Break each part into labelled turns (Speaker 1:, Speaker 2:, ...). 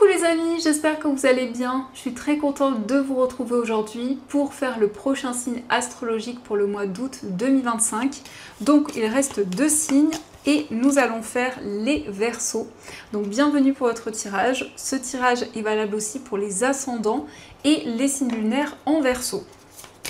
Speaker 1: Coucou les amis, j'espère que vous allez bien. Je suis très contente de vous retrouver aujourd'hui pour faire le prochain signe astrologique pour le mois d'août 2025. Donc il reste 2 signes et nous allons faire les Verseaux. Donc bienvenue pour votre tirage. Ce tirage est valable aussi pour les ascendants et les signes lunaires en Verseau.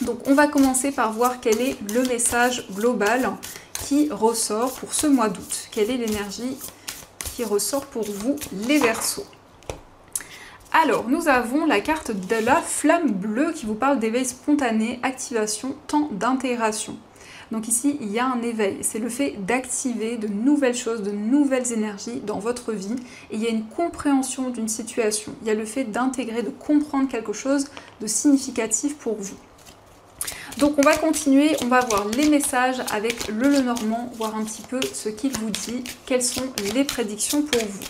Speaker 1: Donc on va commencer par voir quel est le message global qui ressort pour ce mois d'août. Quelle est l'énergie qui ressort pour vous les Verseaux. Alors, nous avons la carte de la flamme bleue qui vous parle d'éveil spontané, activation, temps d'intégration. Donc ici, il y a un éveil. C'est le fait d'activer de nouvelles choses, de nouvelles énergies dans votre vie. Et il y a une compréhension d'une situation. Il y a le fait d'intégrer, de comprendre quelque chose de significatif pour vous. Donc on va continuer, on va voir les messages avec le Lenormand, voir un petit peu ce qu'il vous dit, quelles sont les prédictions pour vous.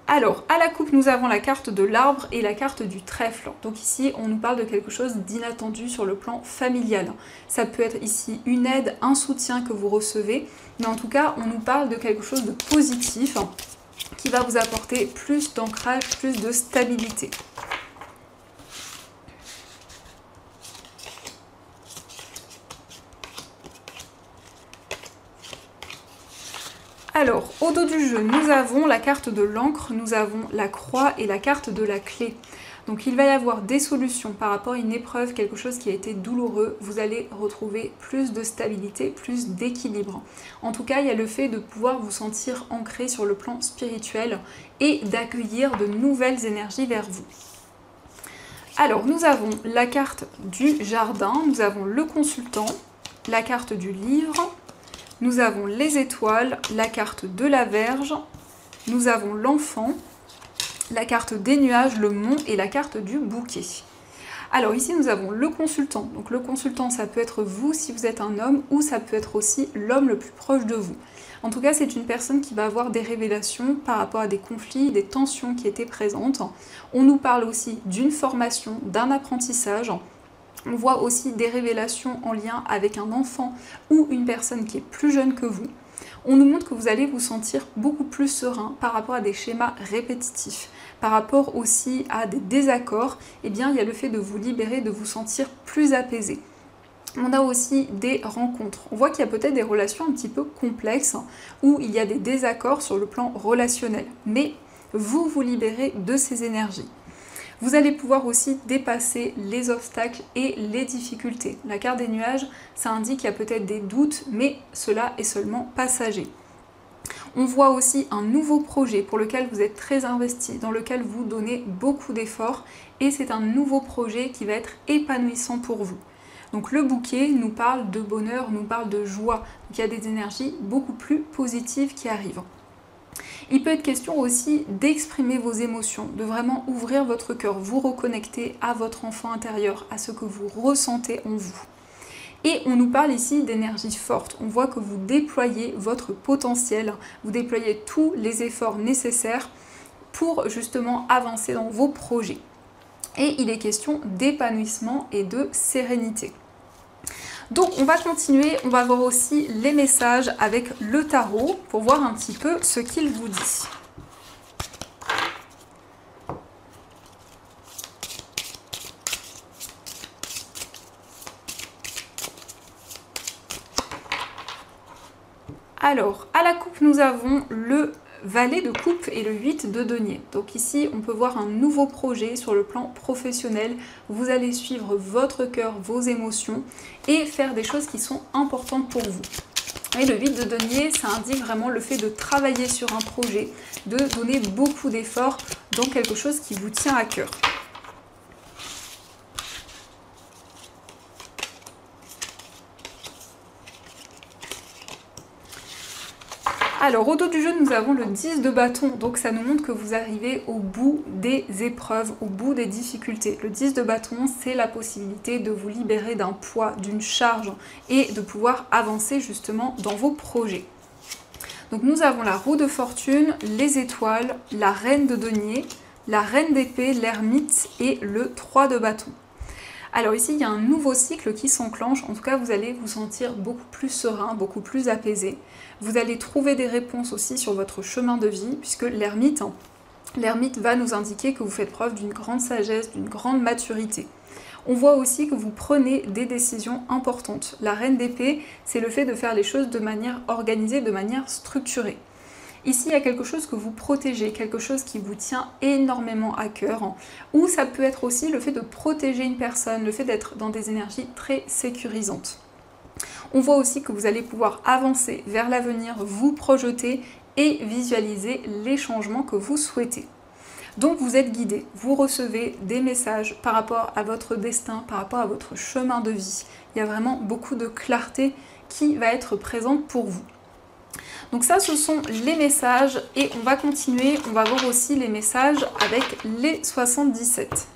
Speaker 1: Alors, à la coupe, nous avons la carte de l'arbre et la carte du trèfle. Donc ici, on nous parle de quelque chose d'inattendu sur le plan familial. Ça peut être ici une aide, un soutien que vous recevez, mais en tout cas, on nous parle de quelque chose de positif qui va vous apporter plus d'ancrage, plus de stabilité. Alors, au dos du jeu, nous avons la carte de l'encre, nous avons la croix et la carte de la clé. Donc il va y avoir des solutions par rapport à une épreuve, quelque chose qui a été douloureux. Vous allez retrouver plus de stabilité, plus d'équilibre. En tout cas, il y a le fait de pouvoir vous sentir ancré sur le plan spirituel et d'accueillir de nouvelles énergies vers vous. Alors, nous avons la carte du jardin, nous avons le consultant, la carte du livre. Nous avons les étoiles, la carte de la Vierge, nous avons l'enfant, la carte des nuages, le mont et la carte du bouquet. Alors ici nous avons le consultant. Donc le consultant ça peut être vous si vous êtes un homme ou ça peut être aussi l'homme le plus proche de vous. En tout cas c'est une personne qui va avoir des révélations par rapport à des conflits, des tensions qui étaient présentes. On nous parle aussi d'une formation, d'un apprentissage. On voit aussi des révélations en lien avec un enfant ou une personne qui est plus jeune que vous. On nous montre que vous allez vous sentir beaucoup plus serein par rapport à des schémas répétitifs. Par rapport aussi à des désaccords, eh bien, il y a le fait de vous libérer, de vous sentir plus apaisé. On a aussi des rencontres. On voit qu'il y a peut-être des relations un petit peu complexes où il y a des désaccords sur le plan relationnel. Mais vous vous libérez de ces énergies. Vous allez pouvoir aussi dépasser les obstacles et les difficultés. La carte des nuages, ça indique qu'il y a peut-être des doutes, mais cela est seulement passager. On voit aussi un nouveau projet pour lequel vous êtes très investi, dans lequel vous donnez beaucoup d'efforts, et c'est un nouveau projet qui va être épanouissant pour vous. Donc le bouquet nous parle de bonheur, nous parle de joie. Donc il y a des énergies beaucoup plus positives qui arrivent. Il peut être question aussi d'exprimer vos émotions, de vraiment ouvrir votre cœur, vous reconnecter à votre enfant intérieur, à ce que vous ressentez en vous. Et on nous parle ici d'énergie forte. On voit que vous déployez votre potentiel, vous déployez tous les efforts nécessaires pour justement avancer dans vos projets. Et il est question d'épanouissement et de sérénité. Donc on va continuer, on va voir aussi les messages avec le tarot pour voir un petit peu ce qu'il vous dit. Alors, à la coupe, nous avons le valet de coupe et le 8 de denier. Donc ici, on peut voir un nouveau projet sur le plan professionnel. Vous allez suivre votre cœur, vos émotions et faire des choses qui sont importantes pour vous. Et le 8 de denier, ça indique vraiment le fait de travailler sur un projet, de donner beaucoup d'efforts dans quelque chose qui vous tient à cœur. Alors au dos du jeu nous avons le 10 de bâton, donc ça nous montre que vous arrivez au bout des épreuves, au bout des difficultés. Le 10 de bâton c'est la possibilité de vous libérer d'un poids, d'une charge et de pouvoir avancer justement dans vos projets. Donc nous avons la roue de fortune, les étoiles, la reine de denier, la reine d'épée, l'ermite et le 3 de bâton. Alors ici, il y a un nouveau cycle qui s'enclenche. En tout cas, vous allez vous sentir beaucoup plus serein, beaucoup plus apaisé. Vous allez trouver des réponses aussi sur votre chemin de vie, puisque l'ermite, L'ermite va nous indiquer que vous faites preuve d'une grande sagesse, d'une grande maturité. On voit aussi que vous prenez des décisions importantes. La reine d'épée, c'est le fait de faire les choses de manière organisée, de manière structurée. Ici, il y a quelque chose que vous protégez, quelque chose qui vous tient énormément à cœur, ou ça peut être aussi le fait de protéger une personne, le fait d'être dans des énergies très sécurisantes. On voit aussi que vous allez pouvoir avancer vers l'avenir, vous projeter et visualiser les changements que vous souhaitez. Donc vous êtes guidé, vous recevez des messages par rapport à votre destin, par rapport à votre chemin de vie. Il y a vraiment beaucoup de clarté qui va être présente pour vous. Donc ça, ce sont les messages et on va continuer, on va voir aussi les messages avec les 77.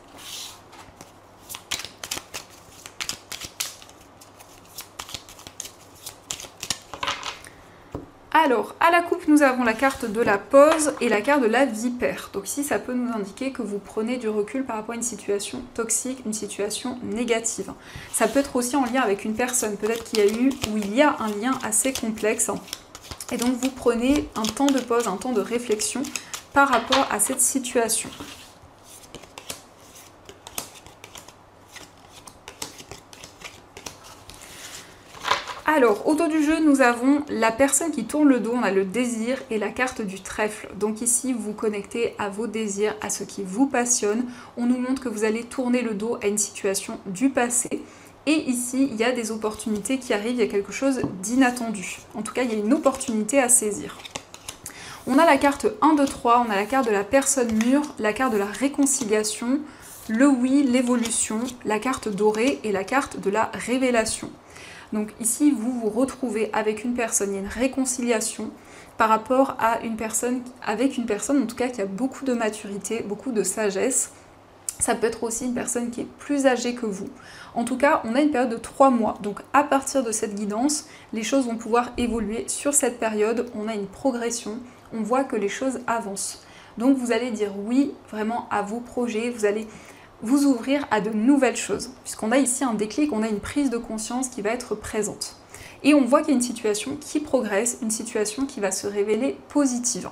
Speaker 1: Alors, à la coupe, nous avons la carte de la pause et la carte de la vipère. Donc ici, ça peut nous indiquer que vous prenez du recul par rapport à une situation toxique, une situation négative. Ça peut être aussi en lien avec une personne, peut-être qu'il y a eu ou il y a un lien assez complexe. Et donc, vous prenez un temps de pause, un temps de réflexion par rapport à cette situation. Alors, au dos du jeu, nous avons la personne qui tourne le dos, on a le désir et la carte du trèfle. Donc ici, vous vous connectez à vos désirs, à ce qui vous passionne. On nous montre que vous allez tourner le dos à une situation du passé. Et ici, il y a des opportunités qui arrivent, il y a quelque chose d'inattendu. En tout cas, il y a une opportunité à saisir. On a la carte 1, 2, 3, on a la carte de la personne mûre, la carte de la réconciliation, le oui, l'évolution, la carte dorée et la carte de la révélation. Donc ici, vous vous retrouvez avec une personne, il y a une réconciliation par rapport à une personne, avec une personne en tout cas qui a beaucoup de maturité, beaucoup de sagesse. Ça peut être aussi une personne qui est plus âgée que vous. En tout cas, on a une période de 3 mois. Donc à partir de cette guidance, les choses vont pouvoir évoluer sur cette période. On a une progression, on voit que les choses avancent. Donc vous allez dire oui vraiment à vos projets, vous allez vous ouvrir à de nouvelles choses. Puisqu'on a ici un déclic, on a une prise de conscience qui va être présente. Et on voit qu'il y a une situation qui progresse, une situation qui va se révéler positive.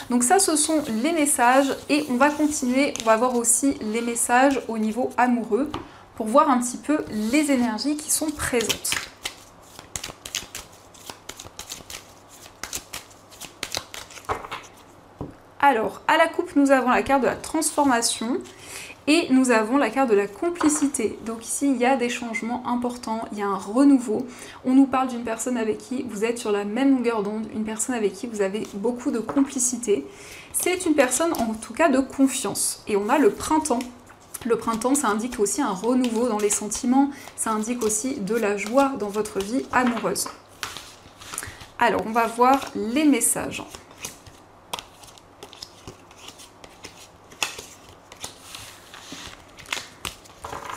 Speaker 1: Donc ça, ce sont les messages et on va continuer, on va voir aussi les messages au niveau amoureux pour voir un petit peu les énergies qui sont présentes. Alors, à la coupe, nous avons la carte de la transformation et nous avons la carte de la complicité. Donc ici, il y a des changements importants, il y a un renouveau. On nous parle d'une personne avec qui vous êtes sur la même longueur d'onde, une personne avec qui vous avez beaucoup de complicité. C'est une personne en tout cas de confiance. Et on a le printemps. Le printemps, ça indique aussi un renouveau dans les sentiments, ça indique aussi de la joie dans votre vie amoureuse. Alors, on va voir les messages.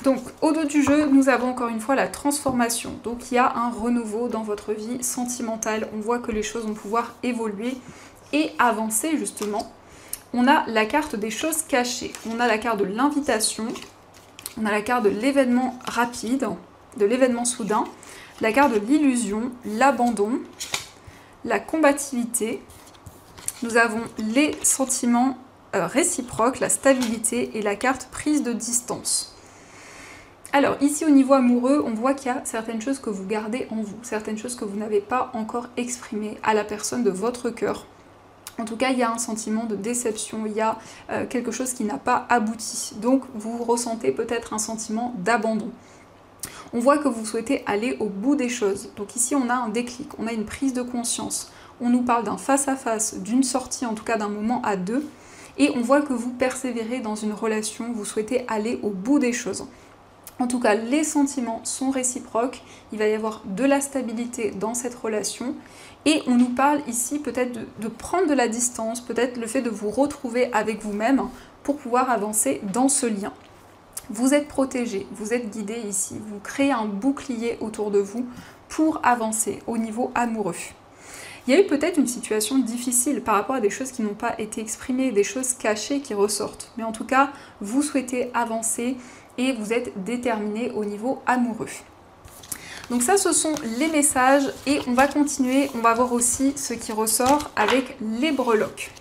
Speaker 1: Donc, au dos du jeu, nous avons encore une fois la transformation. Donc, il y a un renouveau dans votre vie sentimentale. On voit que les choses vont pouvoir évoluer et avancer, justement. On a la carte des choses cachées. On a la carte de l'invitation. On a la carte de l'événement rapide, de l'événement soudain. La carte de l'illusion, l'abandon, la combativité. Nous avons les sentiments réciproques, la stabilité et la carte prise de distance. Alors ici au niveau amoureux, on voit qu'il y a certaines choses que vous gardez en vous, certaines choses que vous n'avez pas encore exprimées à la personne de votre cœur. En tout cas, il y a un sentiment de déception, il y a quelque chose qui n'a pas abouti. Donc vous ressentez peut-être un sentiment d'abandon. On voit que vous souhaitez aller au bout des choses. Donc ici, on a un déclic, on a une prise de conscience. On nous parle d'un face-à-face, d'une sortie, en tout cas d'un moment à deux. Et on voit que vous persévérez dans une relation, vous souhaitez aller au bout des choses. En tout cas, les sentiments sont réciproques, il va y avoir de la stabilité dans cette relation et on nous parle ici peut-être de prendre de la distance, peut-être le fait de vous retrouver avec vous-même pour pouvoir avancer dans ce lien. Vous êtes protégé, vous êtes guidé ici, vous créez un bouclier autour de vous pour avancer au niveau amoureux. Il y a eu peut-être une situation difficile par rapport à des choses qui n'ont pas été exprimées, des choses cachées qui ressortent. Mais en tout cas, vous souhaitez avancer et vous êtes déterminé au niveau amoureux. Donc ça, ce sont les messages et on va continuer, on va voir aussi ce qui ressort avec les breloques.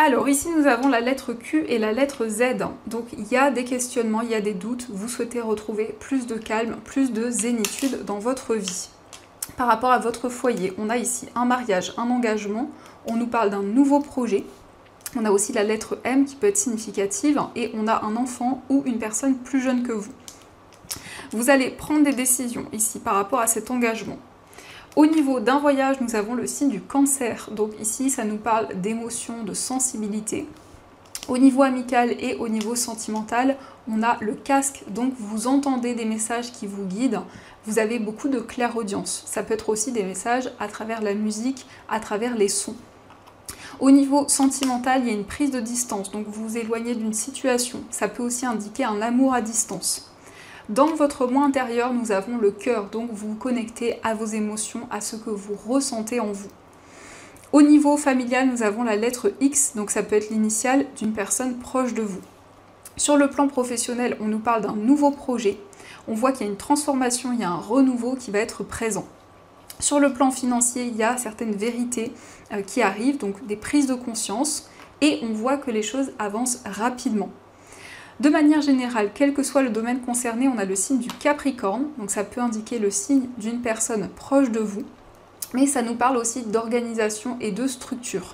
Speaker 1: Alors ici nous avons la lettre Q et la lettre Z, donc il y a des questionnements, il y a des doutes, vous souhaitez retrouver plus de calme, plus de zénitude dans votre vie. Par rapport à votre foyer, on a ici un mariage, un engagement, on nous parle d'un nouveau projet, on a aussi la lettre M qui peut être significative et on a un enfant ou une personne plus jeune que vous. Vous allez prendre des décisions ici par rapport à cet engagement. Au niveau d'un voyage, nous avons le signe du Cancer. Donc ici, ça nous parle d'émotion, de sensibilité. Au niveau amical et au niveau sentimental, on a le Casque. Donc vous entendez des messages qui vous guident. Vous avez beaucoup de clairaudience. Ça peut être aussi des messages à travers la musique, à travers les sons. Au niveau sentimental, il y a une prise de distance. Donc vous vous éloignez d'une situation. Ça peut aussi indiquer un amour à distance. Dans votre moi intérieur, nous avons le cœur, donc vous vous connectez à vos émotions, à ce que vous ressentez en vous. Au niveau familial, nous avons la lettre X, donc ça peut être l'initiale d'une personne proche de vous. Sur le plan professionnel, on nous parle d'un nouveau projet. On voit qu'il y a une transformation, il y a un renouveau qui va être présent. Sur le plan financier, il y a certaines vérités qui arrivent, donc des prises de conscience, et on voit que les choses avancent rapidement. De manière générale, quel que soit le domaine concerné, on a le signe du Capricorne, donc ça peut indiquer le signe d'une personne proche de vous, mais ça nous parle aussi d'organisation et de structure.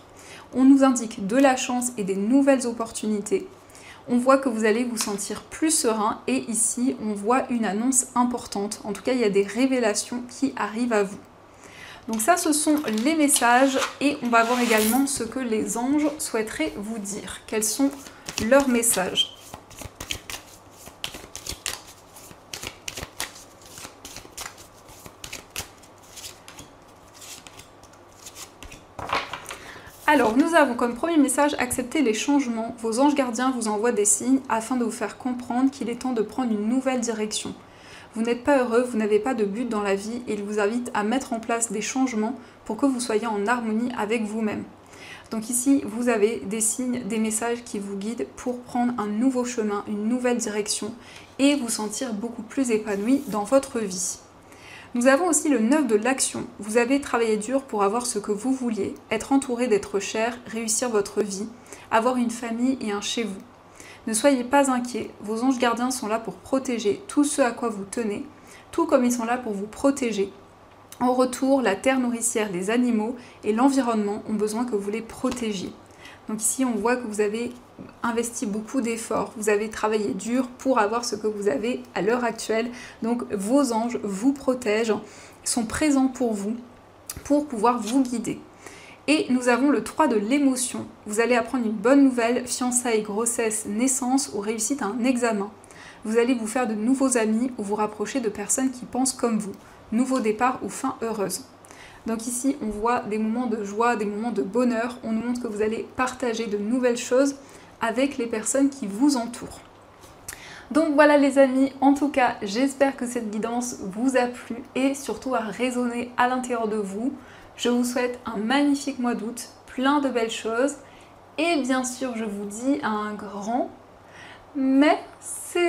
Speaker 1: On nous indique de la chance et des nouvelles opportunités. On voit que vous allez vous sentir plus serein et ici, on voit une annonce importante. En tout cas, il y a des révélations qui arrivent à vous. Donc ça, ce sont les messages et on va voir également ce que les anges souhaiteraient vous dire. Quels sont leurs messages ? Alors, nous avons comme premier message accepter les changements. Vos anges gardiens vous envoient des signes afin de vous faire comprendre qu'il est temps de prendre une nouvelle direction. Vous n'êtes pas heureux, vous n'avez pas de but dans la vie et ils vous invitent à mettre en place des changements pour que vous soyez en harmonie avec vous-même. Donc ici, vous avez des signes, des messages qui vous guident pour prendre un nouveau chemin, une nouvelle direction et vous sentir beaucoup plus épanoui dans votre vie. Nous avons aussi le 9 de l'action. Vous avez travaillé dur pour avoir ce que vous vouliez, être entouré d'êtres chers, réussir votre vie, avoir une famille et un chez vous. Ne soyez pas inquiets, vos anges gardiens sont là pour protéger tout ce à quoi vous tenez, tout comme ils sont là pour vous protéger. En retour, la terre nourricière, les animaux et l'environnement ont besoin que vous les protégiez. Donc ici, on voit que vous avez investi beaucoup d'efforts, vous avez travaillé dur pour avoir ce que vous avez à l'heure actuelle. Donc vos anges vous protègent, sont présents pour vous, pour pouvoir vous guider. Et nous avons le 3 de l'émotion. Vous allez apprendre une bonne nouvelle, fiançailles, grossesse, naissance ou réussite à un examen. Vous allez vous faire de nouveaux amis ou vous rapprocher de personnes qui pensent comme vous. Nouveau départ ou fin heureuse. Donc ici, on voit des moments de joie, des moments de bonheur. On nous montre que vous allez partager de nouvelles choses avec les personnes qui vous entourent. Donc voilà les amis, en tout cas, j'espère que cette guidance vous a plu et surtout a résonné à l'intérieur de vous. Je vous souhaite un magnifique mois d'août, plein de belles choses. Et bien sûr, je vous dis un grand merci.